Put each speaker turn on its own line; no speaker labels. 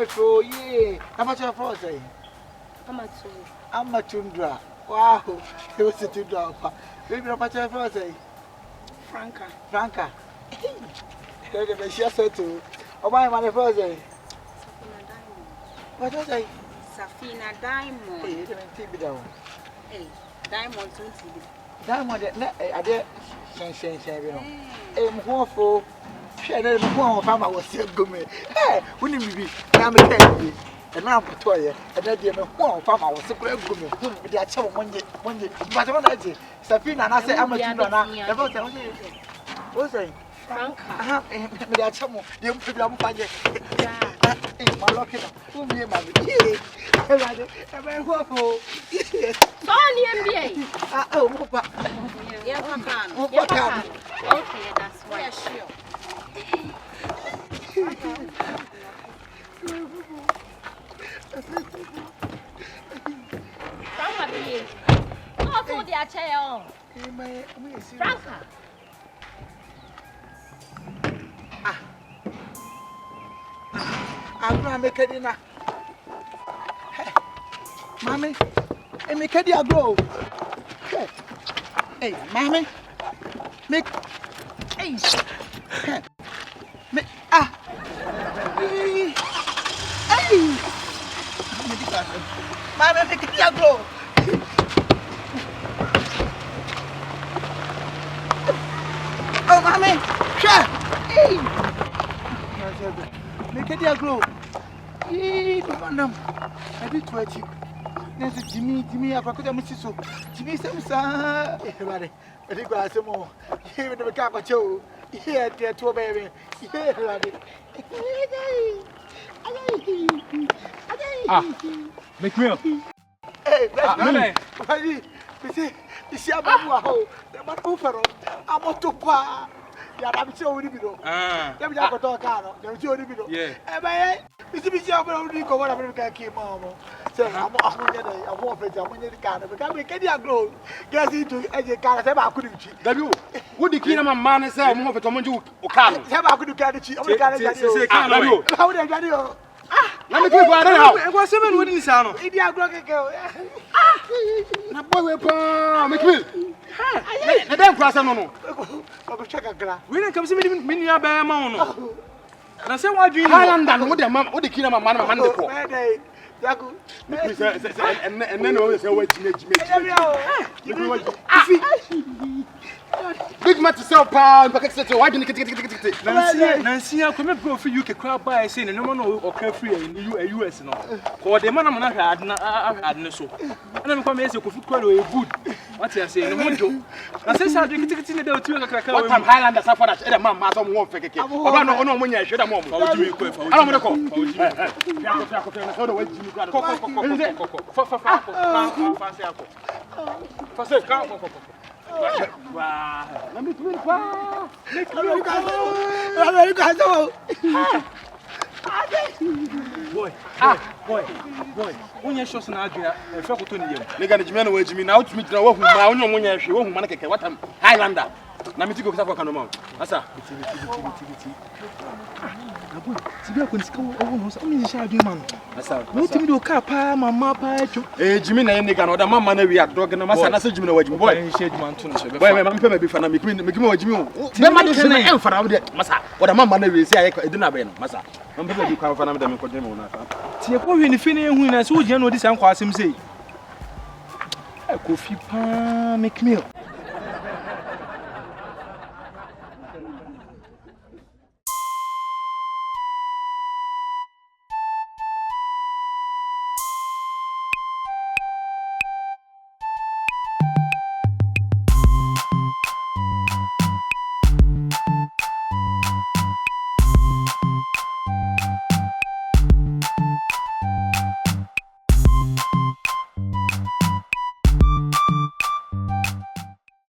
for ye. How much of for say? I'm a Tundra. Wow, it was a Tundra. Maybe how much of for say? Franka. She said to. Oh, my money for say. What was I?
Safina Diamond.
Hey, you didn't take me down.
Hey, Diamond,
Diamond, I did. Hey, I'm going for. She had a farmer was still going. Hey, wouldn't you be? I'm a candy. And now for toy, and that dear one farmer was so good. With that some one day, but I want to say, Safina, and I say, I'm a Tundra. What's I?
Franka.
Maybe I some more. You put them by it. My lucky, whom you might be. I'm waffle.
Sorry, MBA.
Oh,
Okay, that's why. Yeah, sure. Franka, oh, so they are chair. Franka.
I'm going to make it dinner. Mommy, and make it a grow. Hey, Mommy, make. Hey, make. Hey, Mommy, make it a grow. Oh, Mommy, sure. Hey. Make it a grow. Hey, I did 20. Nancy, Jimmy, I forgot to miss you. Jimmy, some everybody. I think I some more. Here in the Macapa show. Here, dear, to a baby. Here, laddie.
Make me up.
Hey, that's me. You see, I'm a hole. I'm a buffalo. I'm a topa. Yeah, I'm so with you. Let me talk about Carlo. There's your video. Yeah. It's a bit of a week over American came home. Say, I'm off with a warfare. I'm in the car. But I'm getting a glow. Get into a car. I couldn't cheat.
W. Would the king of man say, I'm over to Monju or Carlo?
Have I could carry cheat? How would I get you?
Let me go now.
I was 7 with this sound.
India Glock girl.
Now, boy, make me. The damn class, no.
Check a glass.
We don't come to me, I bear mono. And I said, why do you
Highland and what the man, what the king of man, and then always away to make big match to sell pound, but why didn't you get
Nancy, I come go for you can crowd by saying no one or free in the US and all. For the man I had no so. And I'm coming as a good. What's I say? No, I said, I drink it in the two
time Highlanders are for that. And a man, my son won't fake it. I don't know when you should have more. I don't want to call. Let me do it.
Boy. When you're shot an idea, a fuck to you.
They got a man with me now to meet the one who I know when you're sure what I'm Highlander. Let me go to Canoma. Asa.
Sibia kunisikia uno mimi nishajua man. Sasa wote mdo kapa mama pa echo.
Jimmy na yende kana oda mama na wi adog na masa na se Jimmy na wajimi boy.
Shade man to no so be.
Boy me mampe ma bi fa na me wajimi o. Be ma de na e fa na wo masa. Oda mama na wi se aye edina be no masa. Mampe ma bi kwa fa na me de me ko dem na fa.
Tie ko hwe ni fi na ehu na so wo je na odi san kwa asem sei. Kofi pa make me.